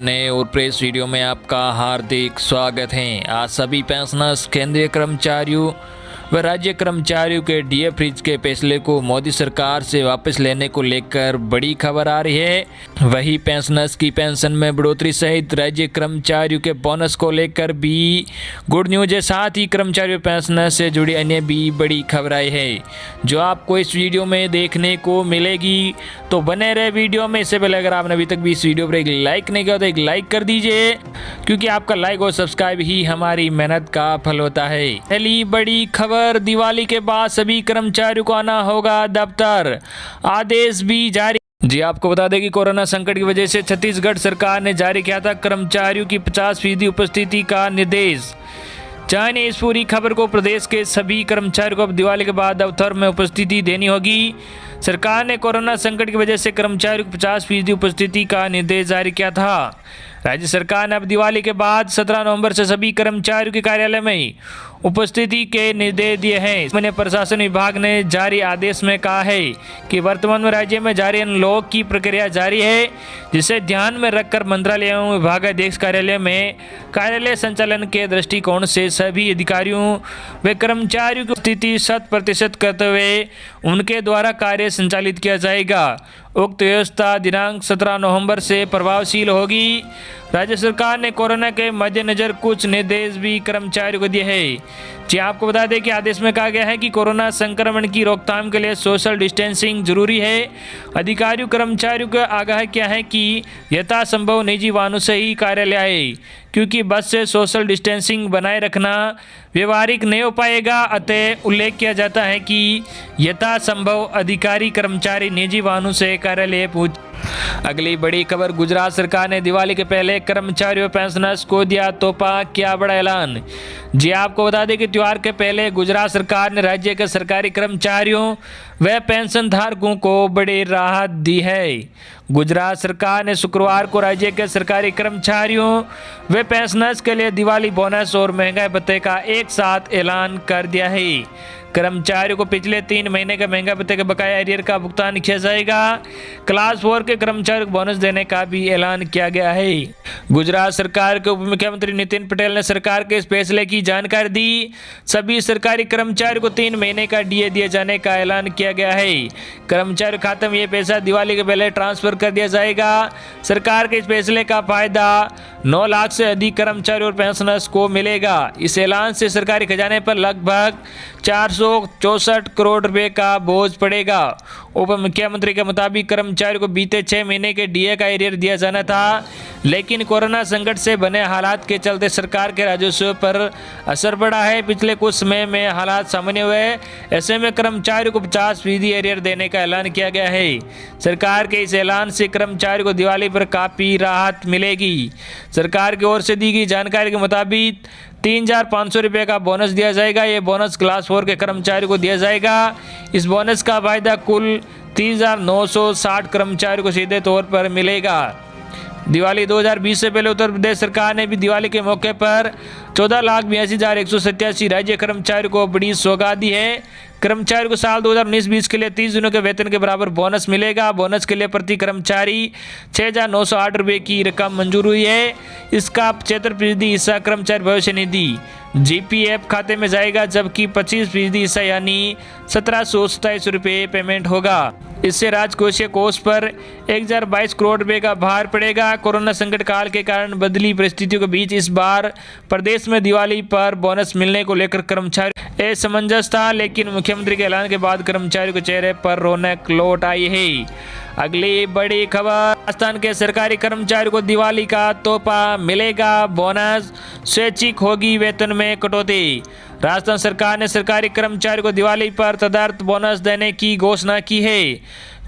नए और press video में आपका हार्दिक स्वागत है। आज सभी पेंशनर्स, केंद्रीय कर्मचारियों व राज्य कर्मचारियों के डीए फ्रीज के फैसले को मोदी सरकार से वापस लेने को लेकर बड़ी खबर आ रही है। वही पेंशनर्स की पेंशन में बढ़ोतरी सहित राज्य कर्मचारियों के बोनस को लेकर भी गुड न्यूज है। साथ ही कर्मचारियों पेंशनर्स से जुड़ी अन्य भी बड़ी खबर आई है जो आपको इस वीडियो में देखने को मिलेगी। तो बने रहे वीडियो में। इससे पहले अगर आपने अभी तक भी इस वीडियो पर एक लाइक नहीं किया तो एक लाइक कर दीजिए, क्योंकि आपका लाइक और सब्सक्राइब ही हमारी मेहनत का फल होता है। पहली बड़ी खबर, दिवाली के बाद सभी कर्मचारियों को आना होगा दफ्तर, आदेश भी जारी। जी आपको बता दें कि कोरोना संकट की वजह से छत्तीसगढ़ सरकार ने जारी किया था कर्मचारियों की 50% उपस्थिति का निर्देश। जानिए इस पूरी खबर को। प्रदेश के सभी कर्मचारियों को अब दिवाली के बाद दफ्तर में उपस्थिति देनी होगी। सरकार ने कोरोना संकट की वजह से कर्मचारियों को 50% उपस्थिति का निर्देश जारी किया था। राज्य सरकार ने अब दिवाली के बाद 17 नवंबर से सभी कर्मचारियों के कार्यालय में उपस्थिति के निर्देश दिए हैं। इसमें प्रशासन विभाग ने जारी आदेश में कहा है कि वर्तमान में राज्य में जारी अनलॉक की प्रक्रिया जारी है, जिसे ध्यान में रखकर मंत्रालय एवं विभागाध्यक्ष कार्यालय में कार्यालय संचालन के दृष्टिकोण से सभी अधिकारियों व कर्मचारियों की स्थिति 100% करते हुए उनके द्वारा कार्य संचालित किया जाएगा। उक्त व्यवस्था दिनांक 17 नवंबर से प्रभावशील होगी। राज्य सरकार ने कोरोना के मद्देनजर कुछ निर्देश भी कर्मचारियों को दिए हैं। जी आपको बता दें कि आदेश में कहा गया है कि कोरोना संक्रमण की रोकथाम के लिए सोशल डिस्टेंसिंग जरूरी है। अधिकारियों कर्मचारियों को आगाह किया है कि यथासंभव निजी वाहनों से ही कार्यालय आए, क्योंकि बस से सोशल डिस्टेंसिंग बनाए रखना व्यवहारिक नहीं हो पाएगा। अतः उल्लेख किया जाता है कि यथासंभव अधिकारी कर्मचारी निजी वाहनों से कार्यालय पहुंच। अगली बड़ी खबर, गुजरात सरकार ने दिवाली के पहले कर्मचारियों पेंशनर्स को दिया तोहफा, किया बड़ा ऐलान। जी आपको बता दें कि त्योहार के पहले गुजरात सरकार ने राज्य के सरकारी कर्मचारियों व पेंशन धारकों को बड़ी राहत दी है। गुजरात सरकार ने शुक्रवार को राज्य के सरकारी कर्मचारियों व पेंशनर्स के लिए दिवाली बोनस और महंगाई भत्ते का एक साथ ऐलान कर दिया है। कर्मचारियों को पिछले 3 महीने के महंगाई भत्ते के बकाया एरियर का भुगतान किया जाएगा। क्लास 4 के कर्मचारियों को बोनस देने का भी ऐलान किया गया है। गुजरात सरकार के उप मुख्यमंत्री नितिन पटेल ने सरकार के इस फैसले की जानकारी दी। सभी सरकारी कर्मचारियों को 3 महीने का डीए दिए जाने का ऐलान किया गया है। कर्मचारी खाते में ये पैसा दिवाली के पहले ट्रांसफर कर दिया जाएगा। सरकार के इस फैसले का फायदा 9 लाख से अधिक कर्मचारियों और पेंशनर्स को मिलेगा। इस ऐलान से सरकारी खजाने पर लगभग 464 करोड़ रुपए का बोझ पड़ेगा। उप मुख्यमंत्री के मुताबिक कर्मचारियों को बीते 6 महीने के डीए का एरियर दिया जाना था, लेकिन कोरोना संकट से बने हालात के चलते सरकार के राजस्व पर असर पड़ा है। पिछले कुछ समय में हालात सामान्य हुए, ऐसे में कर्मचारियों को 50% एरियर देने का ऐलान किया गया है। सरकार के इस ऐलान से कर्मचारियों को दिवाली पर काफ़ी राहत मिलेगी। सरकार की ओर से दी गई जानकारी के मुताबिक 3,500 रुपये का बोनस दिया जाएगा। ये बोनस क्लास 4 के कर्मचारियों को दिया जाएगा। इस बोनस का फायदा कुल 3,960 कर्मचारियों को सीधे तौर पर मिलेगा। दिवाली 2020 से पहले उत्तर प्रदेश सरकार ने भी दिवाली के मौके पर 14,82,187 राज्य कर्मचारियों को बड़ी सौगात दी है। कर्मचारियों को साल 2019-20 के लिए 30 दिनों के वेतन के बराबर बोनस मिलेगा। बोनस के लिए प्रति कर्मचारी 6,908 रुपये की रकम मंजूर हुई है। इसका 75% हिस्सा कर्मचारी भविष्य निधि जीपीएफ खाते में जाएगा, जबकि 25% हिस्सा यानी 1,727 रुपये पेमेंट होगा। इससे राजकोषीय कोष पर 1,022 करोड़ रुपए का भार पड़ेगा। कोरोना संकट काल के कारण बदली परिस्थितियों के बीच इस बार प्रदेश में दिवाली पर बोनस मिलने को लेकर कर्मचारी असमंजस था, लेकिन मुख्यमंत्री के ऐलान के बाद कर्मचारियों के चेहरे पर रौनक लौट आई है। अगली बड़ी खबर, राजस्थान के सरकारी कर्मचारियों को दिवाली का तोहफा मिलेगा, बोनस, स्वैच्छिक होगी वेतन में कटौती। राजस्थान सरकार ने सरकारी कर्मचारियों को दिवाली पर तदर्थ बोनस देने की घोषणा की है।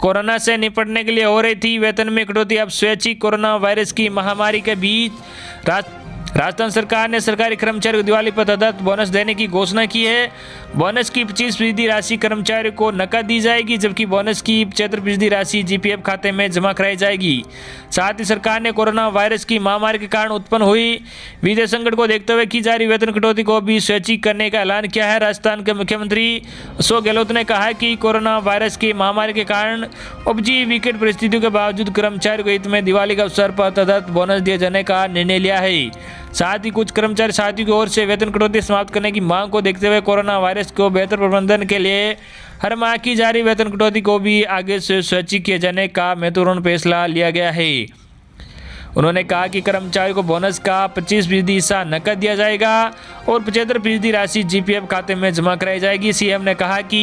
कोरोना से निपटने के लिए हो रही थी वेतन में कटौती, अब स्वैच्छिक कोरोना वायरस की महामारी के बीच राजस्थान सरकार ने सरकारी कर्मचारियों को दिवाली पर तदर्थ बोनस देने की घोषणा की है। बोनस की 25% राशि कर्मचारियों को नकद दी जाएगी, जबकि बोनस की 75% राशि जीपीएफ खाते में जमा कराई जाएगी। साथ ही सरकार ने कोरोना वायरस की महामारी के कारण उत्पन्न हुई वित्तीय संकट को देखते हुए की जा रही वेतन कटौती को भी स्वैच्छिक करने का ऐलान किया है। राजस्थान के मुख्यमंत्री अशोक गहलोत ने कहा है कि कोरोना वायरस की महामारी के कारण उपजी विकट परिस्थितियों के बावजूद कर्मचारियों के हित में दिवाली के अवसर पर तदर्थ बोनस दिए जाने का निर्णय लिया है। साथ ही कुछ कर्मचारी साथियों की ओर से वेतन कटौती समाप्त करने की मांग को देखते हुए कोरोना वायरस को बेहतर प्रबंधन के लिए हर माह की जा रही वेतन कटौती को भी आगे से स्वैच्छिक किए जाने का महत्वपूर्ण फैसला लिया गया है। उन्होंने कहा कि कर्मचारियों को बोनस का 25% हिस्सा नकद दिया जाएगा और 75% राशि जीपीएफ खाते में जमा कराई जाएगी। सीएम ने कहा कि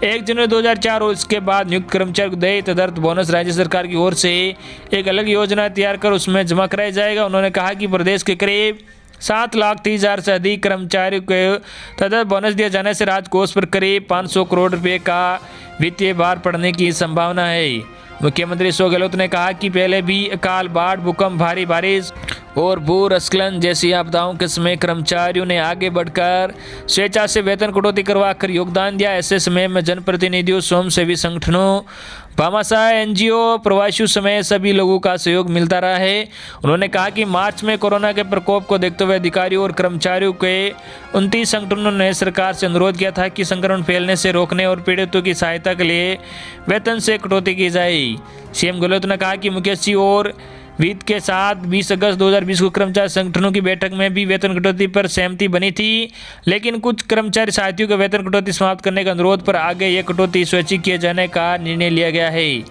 1 जनवरी 2004 और इसके बाद नियुक्त कर्मचारियों को देय तदर्थ बोनस राज्य सरकार की ओर से एक अलग योजना तैयार कर उसमें जमा कराया जाएगा। उन्होंने कहा कि प्रदेश के करीब 7,30,000 से अधिक कर्मचारियों को तदर्थ बोनस दिए जाने से राजकोष पर करीब 500 करोड़ रुपये का वित्तीय भार पड़ने की संभावना है। मुख्यमंत्री अशोक गहलोत ने कहा कि पहले भी अकाल, बाढ़, भूकंप, भारी बारिश और भूस्खलन जैसी आपदाओं के समय कर्मचारियों ने आगे बढ़कर स्वेच्छा से वेतन कटौती करवाकर योगदान दिया। ऐसे समय में जनप्रतिनिधियों, स्वयंसेवी संगठनों, भामाशाह, एनजीओ, प्रवासियों समेत सभी लोगों का सहयोग मिलता रहा है। उन्होंने कहा कि मार्च में कोरोना के प्रकोप को देखते हुए अधिकारियों और कर्मचारियों के 29 संगठनों ने सरकार से अनुरोध किया था कि संक्रमण फैलने से रोकने और पीड़ितों की सहायता के लिए वेतन से कटौती की जाए। सीएम गहलोत ने कहा कि मुख्य सचिव और वित्त के साथ 20 अगस्त 2020 को कर्मचारी संगठनों की बैठक में भी वेतन कटौती पर सहमति बनी थी, लेकिन कुछ कर्मचारी साथियों के वेतन कटौती समाप्त करने का अनुरोध पर आगे ये कटौती स्वैच्छिक किए जाने का निर्णय लिया गया है।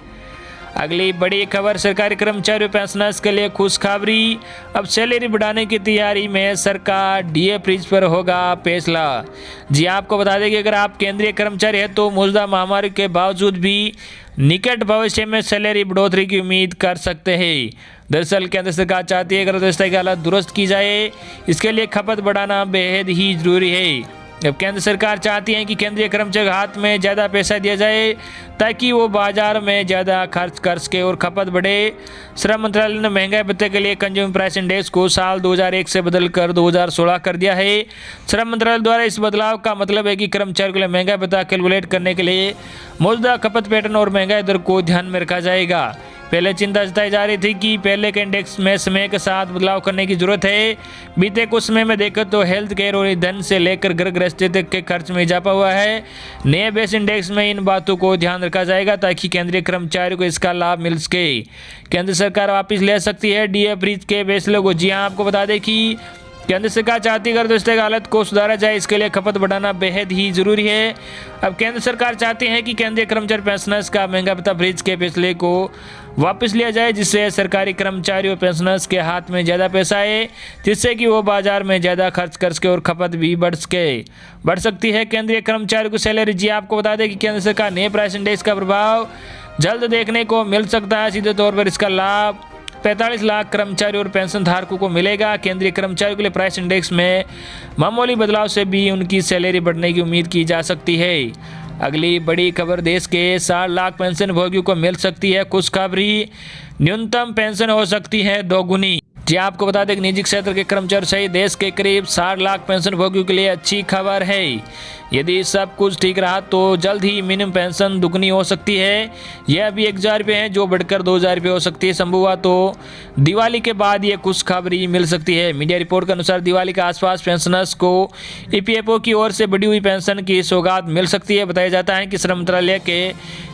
अगली बड़ी खबर सरकारी कर्मचारियों पेंशनर्स के लिए खुशखबरी। अब सैलरी बढ़ाने की तैयारी में सरकार डीए फ्रीज पर होगा फैसला। जी आपको बता दें कि अगर आप केंद्रीय कर्मचारी हैं तो मौजूदा महामारी के बावजूद भी निकट भविष्य में सैलरी बढ़ोतरी की उम्मीद कर सकते हैं। दरअसल केंद्र सरकार चाहती है कि अर्थव्यवस्था की हालत दुरुस्त की जाए, इसके लिए खपत बढ़ाना बेहद ही जरूरी है। अब केंद्र सरकार चाहती है कि केंद्रीय कर्मचारियों के हाथ में ज़्यादा पैसा दिया जाए ताकि वो बाजार में ज़्यादा खर्च कर सके और खपत बढ़े। श्रम मंत्रालय ने महंगाई भत्ते के लिए कंज्यूमर प्राइस इंडेक्स को साल 2001 से बदलकर 2016 कर दिया है। श्रम मंत्रालय द्वारा इस बदलाव का मतलब है कि कर्मचारियों के लिए महंगाई भत्ता कैलकुलेट करने के लिए मौजूदा खपत पैटर्न और महंगाई दर को ध्यान में रखा जाएगा। पहले चिंता जताई जा रही थी कि पहले के इंडेक्स में समय के साथ बदलाव करने की जरूरत है। बीते कुछ समय में देखो तो हेल्थ केयर और ईंधन से लेकर घर गृहस्थी तक के खर्च में इजाफा हुआ है। नए बेस इंडेक्स में इन बातों को ध्यान रखा जाएगा ताकि केंद्रीय कर्मचारियों को इसका लाभ मिल सके। केंद्र सरकार वापस ले सकती है डीए फ्रीज के फैसले को। जी हाँ, आपको बता दें कि केंद्र सरकार चाहती है कि अर्थव्यवस्था की हालत को सुधारा जाए, इसके लिए खपत बढ़ाना बेहद ही जरूरी है। अब केंद्र सरकार चाहती है कि केंद्रीय कर्मचारी पेंशनर्स का महंगा भत्ता फ्रीज के फैसले को वापस लिया जाए, जिससे सरकारी कर्मचारियों पेंशनर्स के हाथ में ज़्यादा पैसा आए, जिससे कि वो बाजार में ज़्यादा खर्च कर सके और खपत भी बढ़ सकती है केंद्रीय कर्मचारियों की सैलरी। जी आपको बता दें कि केंद्र सरकार नए प्राइस इंडेक्स का प्रभाव जल्द देखने को मिल सकता है। सीधे तौर पर इसका लाभ 45 लाख कर्मचारियों और पेंशन धारकों को मिलेगा। केंद्रीय कर्मचारियों के लिए प्राइस इंडेक्स में मामूली बदलाव से भी उनकी सैलरी बढ़ने की उम्मीद की जा सकती है। अगली बड़ी खबर, देश के 60 लाख पेंशन भोगियों को मिल सकती है खुशखबरी। न्यूनतम पेंशन हो सकती है दोगुनी। जी आपको बता दें कि निजी क्षेत्र के कर्मचारी सहित देश के करीब 60 लाख पेंशन भोगियों के लिए अच्छी खबर है। यदि सब कुछ ठीक रहा तो जल्द ही मिनिमम पेंशन दुगनी हो सकती है। यह अभी 1,000 रुपये है, जो बढ़कर 2,000 रुपये हो सकती है। संभव हुआ तो दिवाली के बाद ये खुशखबरी मिल सकती है। मीडिया रिपोर्ट के अनुसार दिवाली के आसपास पेंशनर्स को ईपीएफओ की ओर से बढ़ी हुई पेंशन की सौगात मिल सकती है। बताया जाता है कि श्रम मंत्रालय के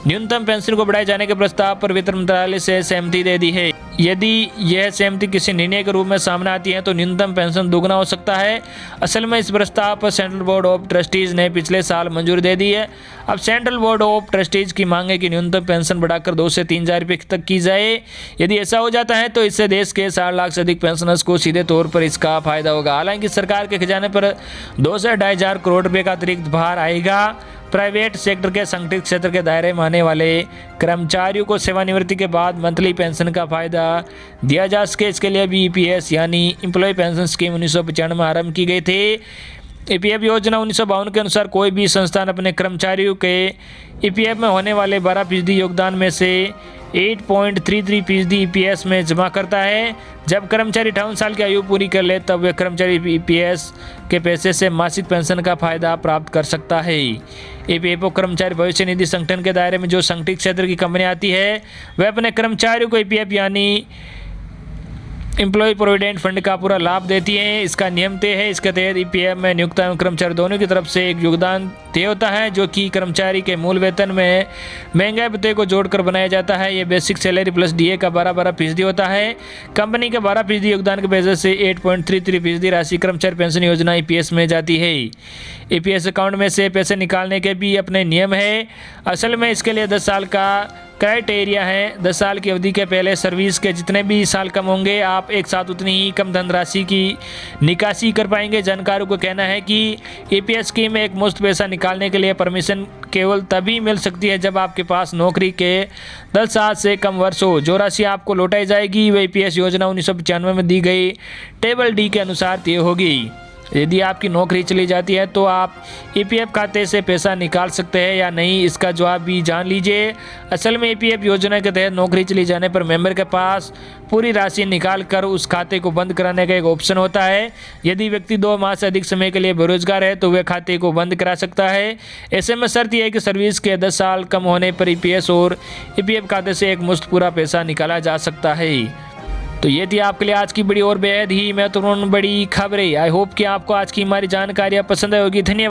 न्यूनतम पेंशन को बढ़ाए जाने के प्रस्ताव पर वित्त मंत्रालय से सहमति दे दी है। यदि यह सहमति किसी निर्णय के रूप में सामने आती है तो न्यूनतम पेंशन दोगुना हो सकता है। असल में इस प्रस्ताव पर सेंट्रल बोर्ड ऑफ ट्रस्टीज ने पिछले साल मंजूरी दे दी है। अब सेंट्रल बोर्ड ऑफ ट्रस्टीज की मांग है कि न्यूनतम पेंशन बढ़ाकर 2 से 3,000 रुपये तक की जाए। यदि ऐसा हो जाता है तो इससे देश के 60 लाख से अधिक पेंशनर्स को सीधे तौर पर इसका फायदा होगा। हालांकि सरकार के खजाने पर 2 से 2,500 करोड़ रुपये का अतिरिक्त भार आएगा। प्राइवेट सेक्टर के संगठित क्षेत्र के दायरे में आने वाले कर्मचारियों को सेवानिवृत्ति के बाद मंथली पेंशन का फायदा दिया जा सके, इसके लिए भी ईपीएस यानी एम्प्लॉय पेंशन स्कीम 1995 में आरंभ की गई थी। ईपीएफ योजना 1952 के अनुसार कोई भी संस्थान अपने कर्मचारियों के ईपीएफ में होने वाले 12% योगदान में से 8.33% EPS में जमा करता है। जब कर्मचारी 58 साल की आयु पूरी कर ले तब वह कर्मचारी EPS के पैसे से मासिक पेंशन का फायदा प्राप्त कर सकता है। EPFO कर्मचारी भविष्य निधि संगठन के दायरे में जो संगठित क्षेत्र की कंपनी आती है वह अपने कर्मचारियों को EPF यानी एम्प्लॉय प्रोविडेंट फंड का पूरा लाभ देती हैं। इसका नियम तय है। इसके तहत EPF में नियोक्ता एवं कर्मचारी दोनों की तरफ से एक योगदान तय होता है जो कि कर्मचारी के मूल वेतन में महंगाई भत्ते को जोड़कर बनाया जाता है। ये बेसिक सैलरी प्लस DA का 12% होता है। कंपनी के 12% योगदान के वजह से 8.33% राशि कर्मचारी पेंशन योजना EPS में जाती है। EPS अकाउंट में से पैसे निकालने के भी अपने नियम है। असल में इसके लिए 10 साल का क्राइटेरिया है। 10 साल की अवधि के पहले सर्विस के जितने भी साल कम होंगे आप एक साथ उतनी ही कम धनराशि की निकासी कर पाएंगे। जानकारों को कहना है कि EPS स्कीम में एक मुश्त पैसा निकालने के लिए परमिशन केवल तभी मिल सकती है जब आपके पास नौकरी के 10 साल से कम वर्ष हो। जो राशि आपको लौटाई जाएगी वह EPS योजना 1995 में दी गई टेबल D के अनुसार तय होगी। यदि आपकी नौकरी चली जाती है तो आप EPF खाते से पैसा निकाल सकते हैं या नहीं, इसका जवाब भी जान लीजिए। असल में EPF योजना के तहत नौकरी चली जाने पर मेंबर के पास पूरी राशि निकाल कर उस खाते को बंद कराने का एक ऑप्शन होता है। यदि व्यक्ति 2 माह से अधिक समय के लिए बेरोजगार है तो वह खाते को बंद करा सकता है। ऐसे में शर्त यह है कि सर्विस के 10 साल कम होने पर EPS और EPF खाते से एक मुश्त पूरा पैसा निकाला जा सकता है। तो ये थी आपके लिए आज की बड़ी और बेहद ही महत्वपूर्ण बड़ी खबरें। आई होप कि आपको आज की हमारी जानकारियाँ पसंद आई होगी। धन्यवाद।